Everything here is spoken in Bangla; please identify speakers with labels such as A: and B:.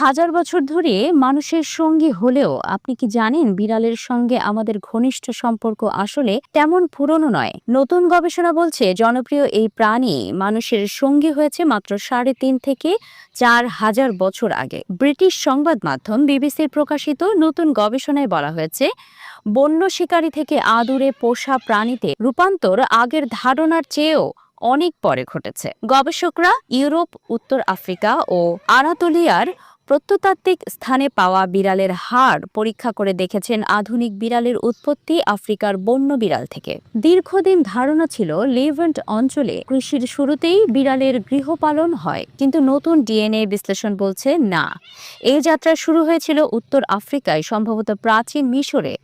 A: হাজার বছর ধরে মানুষের সঙ্গী হলেও আপনি কি জানেন বিড়ালের সঙ্গে আমাদের ঘনিষ্ঠ সম্পর্ক আসলে তেমন পুরনো নয়। নতুন গবেষণা বলছে জনপ্রিয় এই প্রাণী মানুষের সঙ্গী হয়েছে মাত্র ৩.৫ থেকে ৪ হাজার বছর আগে। ব্রিটিশ সংবাদ মাধ্যম বিবিসির প্রকাশিত নতুন গবেষণায় বলা হয়েছে বন্য শিকারী থেকে আদুরে পোষা প্রাণীতে রূপান্তর আগের ধারণার চেয়েও অনেক পরে ঘটেছে। গবেষকরা ইউরোপ, উত্তর আফ্রিকা ও আনাতোলিয়ার প্রত্নতাত্ত্বিক স্থানে পাওয়া বিড়ালের হাড় পরীক্ষা করে দেখেছেন আধুনিক বিড়ালের উৎপত্তি আফ্রিকার বন্য বিড়াল থেকে। দীর্ঘদিন ধারণা ছিল লেভান্ট অঞ্চলে কৃষির শুরুতেই বিড়ালের গৃহপালন হয়, কিন্তু নতুন ডিএনএ বিশ্লেষণ বলছে না, এই যাত্রা শুরু হয়েছিল উত্তর আফ্রিকায়, সম্ভবত প্রাচীন মিশরে।